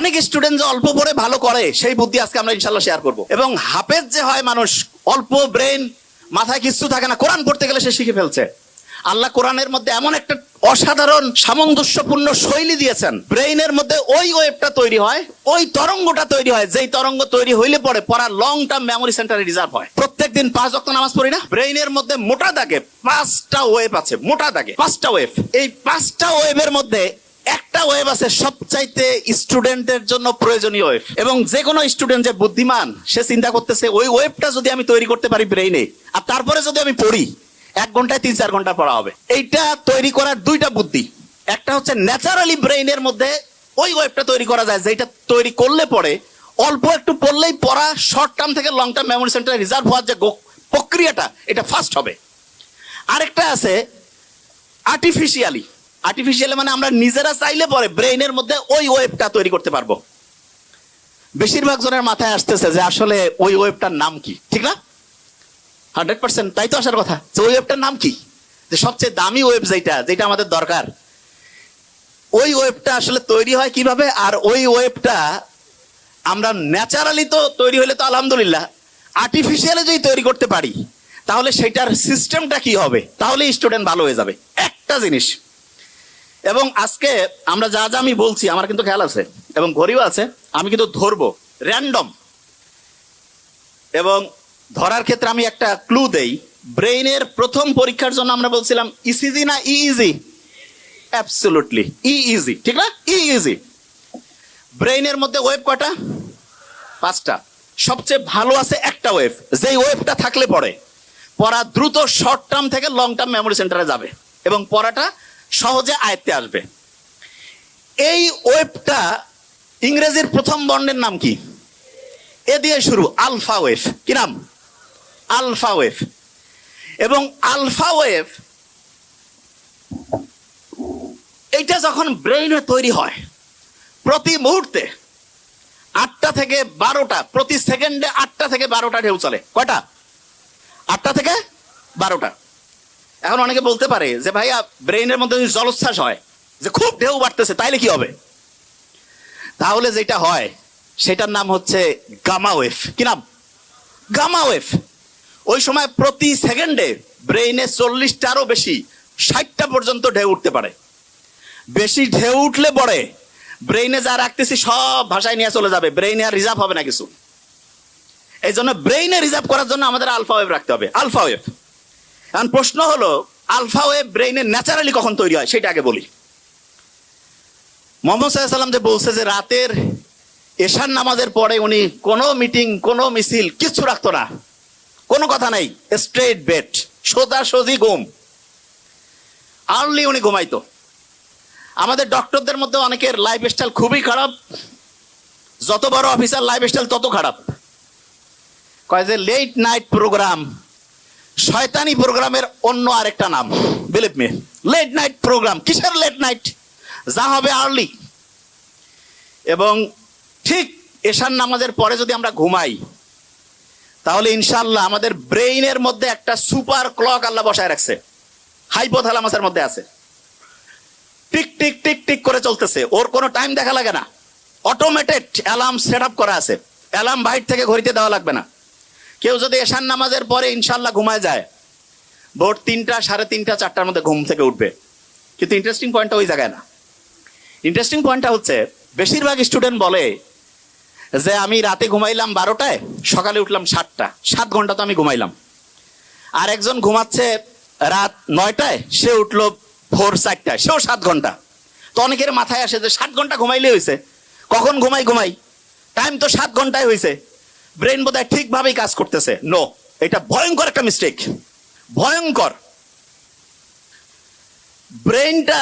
অনেক স্টুডেন্ট যে অল্প পড়ে ভালো করে সেই বুদ্ধি আজকে আমরা ইনশাল্লাহ শেয়ার করবো। এবং হাফেজ যে হয় মানুষ, অল্প ব্রেন, মাথায় কিছু থাকে না, কোরআন পড়তে গেলে সে শিখে ফেলছে। আল্লাহ কোরআনের মধ্যে এমন একটা অসাধারণ সামঞ্জস্যপূর্ণ শৈলী দিয়েছেন, ব্রেইনের মধ্যে ওই ওয়েভটা তৈরি হয়, ওই তরঙ্গটা তৈরি হয়, যেই তরঙ্গ তৈরি হইলে পরে পড়া লং টার্ম মেমোরি সেন্টারে রিজার্ভ হয়। প্রত্যেকদিন 5 ওয়াক্ত নামাজ পড়ি না, ব্রেইনের মধ্যে মোটা দাগে 5টা ওয়েভ আছে, মোটা দাগে 5টা ওয়েভ। এই 5টা ওয়েভের মধ্যে একটা ওয়েভ আছে সবচাইতে স্টুডেন্টের জন্য প্রয়োজনীয় ওয়েভ। এবং যে কোনো স্টুডেন্ট যে বুদ্ধিমান সে চিন্তা করতেছে ওই ওয়েভটা যদি আমি তৈরি করতে পারি ব্রেইনে, আর তারপরে যদি আমি পড়ি, 1 ঘন্টায় 3-4 ঘন্টা পড়া হবে। এইটা তৈরি করার 2টা বুদ্ধি। একটা হচ্ছে ন্যাচারালি ব্রেইনের মধ্যে ওই ওয়েভটা তৈরি করা যায়, যেটা তৈরি করলে পরে অল্প একটু পড়লেই পড়া শর্ট টার্ম থেকে লং টার্ম মেমোরি সেন্টারে রিজার্ভ হওয়ার যে প্রক্রিয়াটা, এটা ফাস্ট হবে। আরেকটা আছে আর্টিফিশিয়ালি মানে আমরা নিজেরা চাইলে পরে ব্রেইনের মধ্যে ওই ওয়েভটা তৈরি করতে পারবো। বেশিরভাগ জনের মাথায় আসতেছে যে আসলে ওই ওয়েভটার নাম কি, ঠিক না? 100% তাই তো আসার কথা, যে ওই ওয়েভটার নাম কি, যে সবচেয়ে দামি ওয়েভ যেটা আমাদের দরকার, ওই ওয়েভটা আসলে তৈরি হয় কিভাবে? আর ওই ওয়েভটা আমরা ন্যাচারালি তো তৈরি হলে তো আলহামদুলিল্লাহ, আর্টিফিশিয়ালি যদি তৈরি করতে পারি তাহলে সেটার সিস্টেমটা কি হবে, তাহলে স্টুডেন্ট ভালো হয়ে যাবে। একটা জিনিস, এবং আজকে আমরা যা যা আমি বলছি আমার কিন্তু খেয়াল আছে এবং ঘড়িও আছে, আমি কিন্তু ধরবো র্যান্ডম। এবং ধরার ক্ষেত্রে আমি একটা ক্লু দেই। ব্রেইনের প্রথম পরীক্ষার জন্য আমরা বলছিলাম ইসিজি না ইজি? অ্যাবসলিউটলি ইজি, ঠিক না? ইজি। ব্রেইনের মধ্যে ওয়েভ কয়টা? 5টা। সবচেয়ে ভালো আছে একটা ওয়েভ, যেই ওয়েভটা থাকলে পড়ে পড়া দ্রুত শর্ট টার্ম থেকে লং টার্ম মেমোরি সেন্টারে যাবে এবং পড়াটা সহজে আয়ত্তে আসবে। এই ওয়েভটা ইংরেজির প্রথম বর্ণের নাম কি? এ দিয়ে শুরু, আলফা ওয়েভ। কি নাম? Alpha wave. এবং আলফা ওয়েভ এইটা যখন ব্রেইনে তৈরি হয়, প্রতি মুহূর্তে 8টা থেকে 12টা, প্রতি সেকেন্ডে 8টা থেকে 12টা ঢেউ চলে। কয়টা? 8টা থেকে 12টা। এখন অনেকে বলতে পারে যে ভাইয়া ব্রেইনের মধ্যে যদি জলোচ্ছ্বাস হয়, যে খুব ঢেউ বাড়তেছে, তাইলে কি হবে? তাহলে যেটা হয় সেটার নাম হচ্ছে গামা ওয়েভ। কি নাম? Gamma wave. ওই সময় প্রতি সেকেন্ডে ব্রেইনে 40টারও বেশি, 60টা পর্যন্ত ঢেউ উঠতে পারে। বেশি ঢেউ উঠলে পরে ব্রেইনে যা রাখতেছি সব ভাষায় নিয়ে চলে যাবে, ব্রেইনে আর রিজার্ভ হবে না কিছু। এই জন্য ব্রেইনে রিজার্ভ করার জন্য আমাদের আলফা ওয়েভ রাখতে হবে, আলফা ওয়েভ। এখন প্রশ্ন হলো আলফা ওয়েভ ব্রেইনে ন্যাচারালি কখন তৈরি হয় সেটা আগে বলি। মুহাম্মদ সাল্লাল্লাহু আলাইহি ওয়াসাল্লাম যে বলছে যে রাতের এশার নামাজের পরে উনি কোনো মিটিং, কোনো মিছিল কিচ্ছু রাখতো না, কোনো কথা নাই, স্ট্রেট বেড, সোজাসুজি ঘুম, আর্লি উনি ঘুমাইতো। আমাদের ডক্টরদের মধ্যে অনেকের লাইফ স্টাইল খুবই খারাপ, যত বড় অফিসার লাইফ স্টাইল তত খারাপ। কয় যে লেট নাইট প্রোগ্রাম, শয়তানি প্রোগ্রামের অন্য আরেকটা নাম, believe me. Late night programme, কিসের লেট নাইট? যা হবে আর্লি। এবং ঠিক এশার নামাজের পরে যদি আমরা ঘুমাই তাহলে ইনশাআল্লাহ আমাদের ব্রেইনের মধ্যে একটা সুপার ক্লক আল্লাহ বসায় রাখছে, হাইপোথ্যালামাসের মধ্যে আছে, টিক টিক টিক টিক করে চলতেছে, ওর কোনো টাইম দেখা লাগে না, অটোমেটেড অ্যালার্ম সেট আপ করা আছে, অ্যালার্ম বাইরে থেকে ঘড়িতে দেওয়া লাগবে না। কেউ যদি এশার নামাজের পরে ইনশাআল্লাহ ঘুমায় যায়, ভোর 3টা, 3:30, 4টার মধ্যে ঘুম থেকে উঠবে। কিন্তু ইন্টারেস্টিং পয়েন্টটা ওই জায়গায় না। ইন্টারেস্টিং পয়েন্টটা হচ্ছে বেশিরভাগ স্টুডেন্ট বলে যে আমি রাতে ঘুমাইলাম 12টায়, সকালে উঠলাম 7টা, 7 ঘন্টা তো আমি ঘুমাইলাম। আর একজন ঘুমাচ্ছে রাত 9টায়, সে উঠলো ভোর 4টায়, সেও 7 ঘন্টা। তো অনেকের মাথায় আসে যে 7 ঘন্টা ঘুমাইলে হয়েছে, কখন ঘুমাই, টাইম তো 7 ঘন্টায় হয়েছে, ব্রেন বোধহয় ঠিকভাবেই কাজ করতেছে। নো, এটা ভয়ঙ্কর একটা মিস্টেক, ভয়ঙ্কর। ব্রেনটা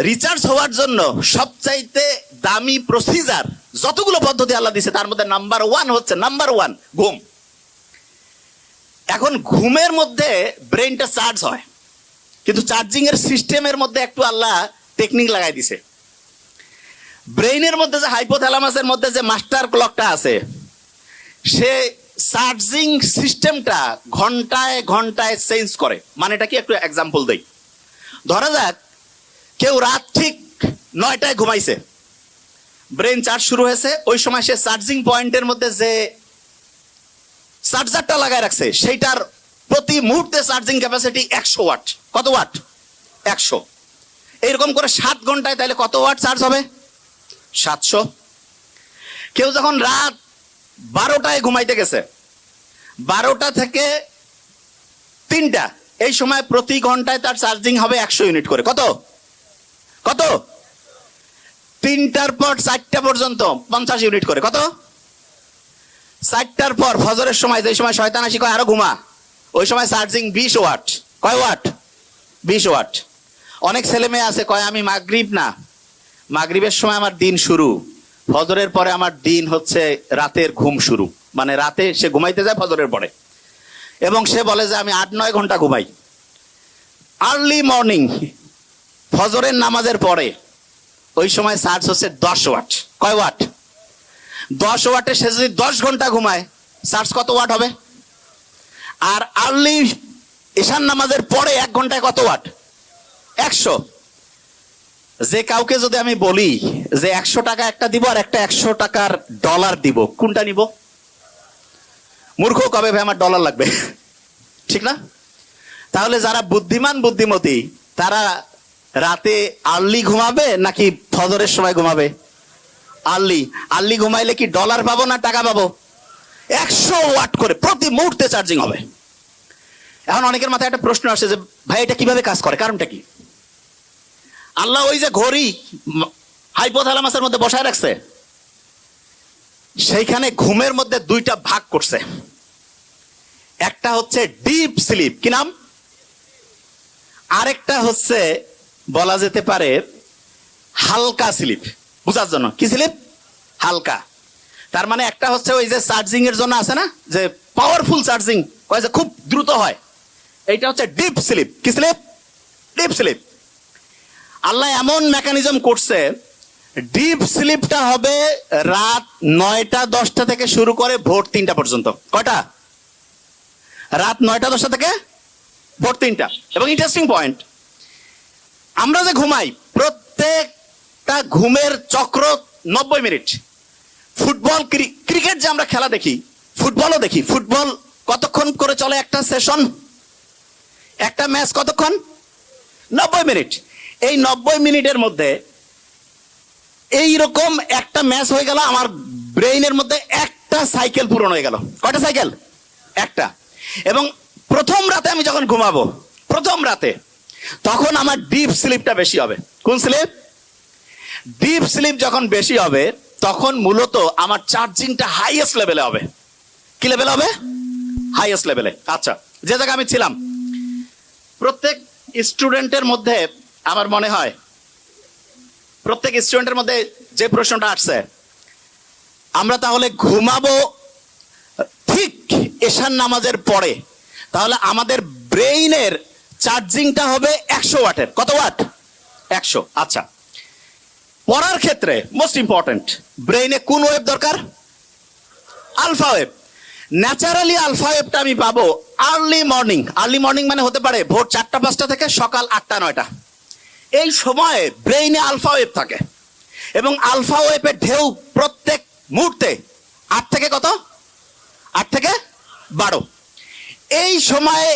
রিচার্জ হওয়ার জন্য সবচাইতে দামি প্রসিজার, যতগুলো পদ্ধতি আল্লাহ দিয়েছে তার মধ্যে নাম্বার 1 হচ্ছে ঘুম। এখন ঘুমের মধ্যে ব্রেনটা চার্জ হয়, কিন্তু চার্জিং এর সিস্টেমের মধ্যে একটু আল্লাহ টেকনিক লাগাই দিছে। ব্রেইনের মধ্যে যে হাইপোথ্যালামাসের মধ্যে যে মাস্টার ক্লকটা আছে, সে চার্জিং সিস্টেমটা ঘন্টায় ঘন্টায় চেঞ্জ করে। মানে এটা কি, একটু এক্সাম্পল দেই। ধরা যাক কেউ রাত ঠিক 9টায় ঘুমাইছে, ব্রেন চার্জ শুরু হয়েছে, ওই সময় সে চার্জিং পয়েন্টের মধ্যে যে চার্জারটা লাগায় রাখছে সেইটার প্রতি মুহূর্তে চার্জিং ক্যাপাসিটি 100 ওয়াট। কত ওয়াট? 100। এইরকম করে 7 ঘন্টায় তাহলে কত ওয়াট চার্জ হবে? 700। কেউ যখন রাত 12টায় ঘুমাইতে গেছে, 12টা থেকে 3টা, এই সময় প্রতি ঘন্টায় তার চার্জিং হবে 100 ইউনিট করে। কত কত? 3টার পর 4টা পর্যন্ত 50 ইউনিট করে। কত? 4টার পর ফজরের সময়, যে সময় শয়তান আসি কয় আরো ঘুমা, ওই সময় চার্জিং 20 ওয়াট। কয় ওয়াট? 20 ওয়াট। অনেক ছেলে মেয়ে আছে কয় আমি মাগরিব না, মাগরিবের সময় আমার দিন শুরু, ফজরের পরে আমার দিন হচ্ছে রাতের ঘুম শুরু, মানে রাতে সে ঘুমাইতে যায় ফজরের পরে, এবং সে বলে যে আমি 8-9 ঘন্টা ঘুমাই। আর্লি মর্নিং ফজরের নামাজের পরে ওই সময় চার্জ হচ্ছে 10 ওয়াট। কয় ওয়াট? 10 ওয়াটে সে যদি 10 ঘন্টা ঘুমায়, চার্জ কত ওয়াট হবে? আর আর্লি ঈশান নামাজের পরে 1 ঘন্টায় কত ওয়াট? 100। যে কাউকে যদি আমি বলি যে 100 টাকা একটা দিব আর একটা 100 টাকার ডলার দিব, কোনটা নিব? মূর্খ কবে ভাই আমার ডলার লাগবে, ঠিক না? তাহলে যারা বুদ্ধিমান বুদ্ধিমতী তারা রাতে আর্লি ঘুমাবে নাকি ফজরের সময় ঘুমাবে? আর্লি। আর্লি ঘুমাইলে কি ডলার পাবো না টাকা পাবো? 100 ওয়াট করে প্রতি মুহূর্তে চার্জিং হবে। এখন অনেকের মাথায় একটা প্রশ্ন আসছে যে ভাই এটা কিভাবে কাজ করে, কারণটা কি? আল্লাহ ওই যে ঘড়ি হাইপোথ্যালামাসের মধ্যে বসায় রাখছে, সেইখানে ঘুমের মধ্যে 2টা ভাগ করছে। একটা হচ্ছে ডিপ স্লিপ, কি নাম? আরেকটা হচ্ছে বলা যেতে পারে হালকা স্লিপ। বুঝার জন্য কি স্লিপ? হালকা। তার মানে একটা হচ্ছে ওই যে চার্জিং এর জন্য আছে না, যে পাওয়ারফুল চার্জিং কয় যে খুব দ্রুত হয়, এইটা হচ্ছে ডিপ স্লিপ। কি স্লিপ? Deep sleep. আল্লাহ এমন মেকানিজম করছে, ডিপ স্লিপটা হবে রাত 9টা-10টা থেকে শুরু করে ভোর 3টা পর্যন্ত। কয়টা? রাত 9টা-10টা থেকে ভোর 3টা। এবং ইন্টারেস্টিং পয়েন্ট, আমরা যে ঘুমাই প্রত্যেকটা ঘুমের চক্র 90 মিনিট। ফুটবল, ক্রিকেট যে আমরা খেলা দেখি, ফুটবলও দেখি, ফুটবল কতক্ষণ করে চলে একটা সেশন? একটা ম্যাচ কতক্ষণ? 90 মিনিট। এই 90 মিনিটের মধ্যে এইরকম একটা ম্যাচ হয়ে গেল, আমার ব্রেইনের মধ্যে একটা সাইকেল পূরণ হয়ে গেল। কয়টা সাইকেল? একটা। এবং প্রথম রাতে আমি যখন ঘুমাবো, প্রথম রাতে, তখন আমার ডিপ স্লিপটা বেশি হবে। কোন স্লিপ? ডিপ স্লিপ যখন বেশি হবে তখন মূলত আমার চার্জিংটা হাইয়েস্ট লেভেলে হবে। কি লেভেল হবে? হাইয়েস্ট লেভেলে। আচ্ছা, যে জায়গায় আমি ছিলাম, প্রত্যেক স্টুডেন্টের মধ্যে আমার মনে হয় প্রত্যেক স্টুডেন্টের মধ্যে যে প্রশ্নটা আসছে, আমরা তাহলে ঘুমাবো ঠিক ঈশান নামাজের পরে, তাহলে আমাদের ব্রেইনের চার্জিংটা হবে 100 ওয়াটের। কত ওয়াট? 100। আচ্ছা, পড়ার ক্ষেত্রে মোস্ট ইম্পর্টেন্ট, ব্রেইনে কোন ওয়েভ দরকার? Alpha wave. ন্যাচারালি আলফা ওয়েভটা আমি পাবো আর্লি মর্নিং। আর্লি মর্নিং মানে হতে পারে ভোর 4টা-5টা থেকে সকাল 8টা-9টা। এই সময়ে ব্রেইনে আলফা ওয়েভ থাকে, এবং আলফা ওয়েভের ঢেউ প্রত্যেক মুহূর্তে 8 থেকে কত? 8 থেকে 12। এই সময়ে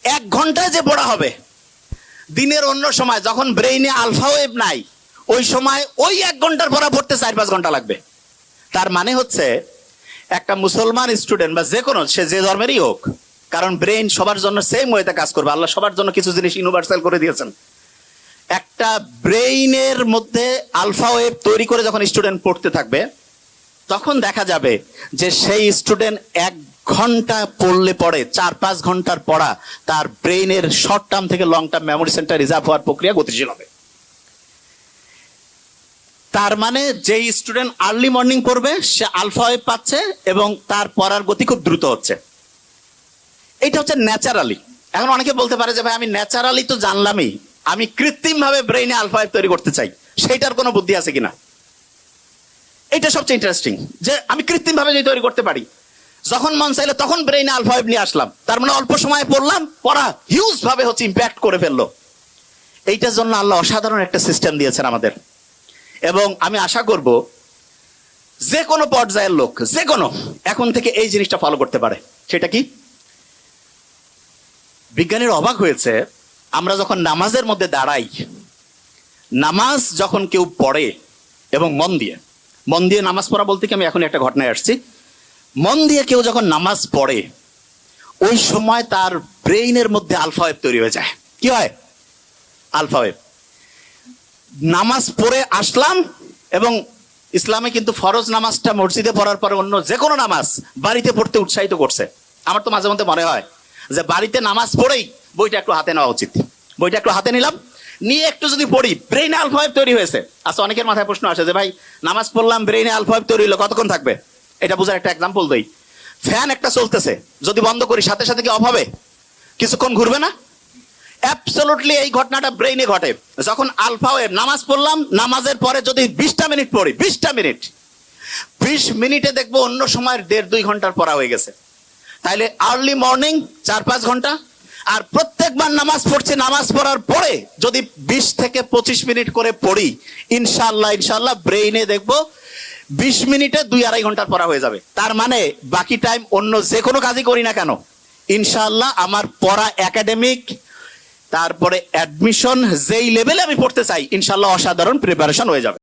1 ঘন্টায় যে পড়া হবে, দিনের অন্য সময় যখন ব্রেইনে আলফা ওয়েভ নাই, ওই সময় ওই 1 ঘন্টার পড়া পড়তে 4-5 ঘন্টা লাগবে। তার মানে হচ্ছে একটা মুসলমান স্টুডেন্ট বা যে কোনো, সে যে ধর্মেরই হোক, কারণ ব্রেইন সবার জন্য সেম ওয়েতে কাজ করবে। আল্লাহ সবার জন্য কিছু জিনিস ইউনিভার্সাল করে দিয়েছেন। একটা ব্রেইনের মধ্যে আলফা ওয়েভ তৈরি করে যখন স্টুডেন্ট পড়তে থাকবে, তখন দেখা যাবে যে সেই স্টুডেন্ট 1 ঘন্টা পড়লে পড়ে 4-5 ঘন্টার পড়া তার ব্রেইনের শর্ট টার্ম থেকে long term memory centre reserve হওয়ার প্রক্রিয়া গতিশীল হবে। তার মানে যেই স্টুডেন্ট আর্লি মর্নিং পড়বে সে আলফা ওয়েভ পাচ্ছে এবং তার পড়ার গতি খুব দ্রুত হচ্ছে। এটা হচ্ছে ন্যাচারালি। এখন অনেকে বলতে পারে যে ভাই আমি ন্যাচারালি তো জানলামই, আমি কৃত্রিম ভাবে ব্রেইনে আলফা ওয়েভ তৈরি করতে চাই, সেইটার কোনো বুদ্ধি আছে কিনা? এটা সবচেয়ে ইন্টারেস্টিং, যে আমি কৃত্রিম ভাবে যদি তৈরি করতে পারি, যখন মন চাইলে তখন ব্রেইনে আলফা ওয়েভ নিয়ে আসলাম, তার মানে অল্প সময় পড়লাম, পড়া হিউজ ভাবে হচ্ছে ইম্প্যাক্ট করে ফেললো। এইটার জন্য আল্লাহ অসাধারণ একটা সিস্টেম দিয়েছেন আমাদের, এবং আমি আশা করব যে কোনো পর্যায়ের লোক, যে কোনো, এখন থেকে এই জিনিসটা ফলো করতে পারে। সেটা কি? বিজ্ঞানীর অবাক হয়েছে, আমরা যখন নামাজের মধ্যে দাঁড়াই, নামাজ যখন কেউ পড়ে এবং মন দিয়ে নামাজ পড়া বলতে কি, আমি এখন একটা ঘটনায় আসছি, মন দিয়ে কেউ যখন নামাজ পড়ে, ওই সময় তার ব্রেইনের মধ্যে আলফা ওয়েভ তৈরি হয়ে যায়। কি হয়? Alpha wave. নামাজ পড়ে আসলাম, এবং ইসলামে কিন্তু ফরজ নামাজটা মসজিদে পড়ার পরে অন্য যে কোনো নামাজ বাড়িতে পড়তে উৎসাহিত করছে। আমার তো মাঝে মধ্যে মনে হয় যে বাড়িতে নামাজ পড়েই বইটা একটু হাতে নেওয়া উচিত। বইটা একটু হাতে নিলাম, নিয়ে একটু যদি পড়ি, ব্রেইনে আলফা ওয়েভ তৈরি হয়েছে। আচ্ছা, অনেকের মাথায় প্রশ্ন আসে যে ভাই, নামাজ পড়লাম, ব্রেইনে আলফা ওয়েভ তৈরি হলো, কতক্ষণ থাকবে? এটা বোঝার একটা এক্সাম্পল দেই। ফ্যান একটা চলতেছে, যদি বন্ধ করি সাথে সাথে কি অফ হবে? কিছুক্ষণ ঘুরবে না? অ্যাবসলিউটলি এই ঘটনাটা ব্রেইনে ঘটে। যখন আলফা ওয়েভ, নামাজ পড়লাম, নামাজের পরে যদি 20টা মিনিট পড়ি, 20 মিনিটে দেখবো অন্য সময় 1.5-2 ঘন্টার পড়া হয়ে গেছে। তাইলে আর্লি মর্নিং 4-5 ঘন্টা, আর প্রত্যেকবার নামাজ পড়ছি, নামাজ পড়ার পরে যদি 20 থেকে 25 মিনিট করে পড়ি, ইনশাআল্লাহ ব্রেইনে দেখবো 20 মিনিটে 2-2.5 ঘন্টার পড়া হয়ে যাবে। তার মানে বাকি টাইম অন্য যে কোনো কাজই করি না কেন, ইনশাআল্লাহ আমার পড়া, একাডেমিক, তারপরে অ্যাডমিশন, যেই লেভেলে আমি পড়তে চাই, ইনশাআল্লাহ অসাধারণ প্রিপারেশন হয়ে যাবে।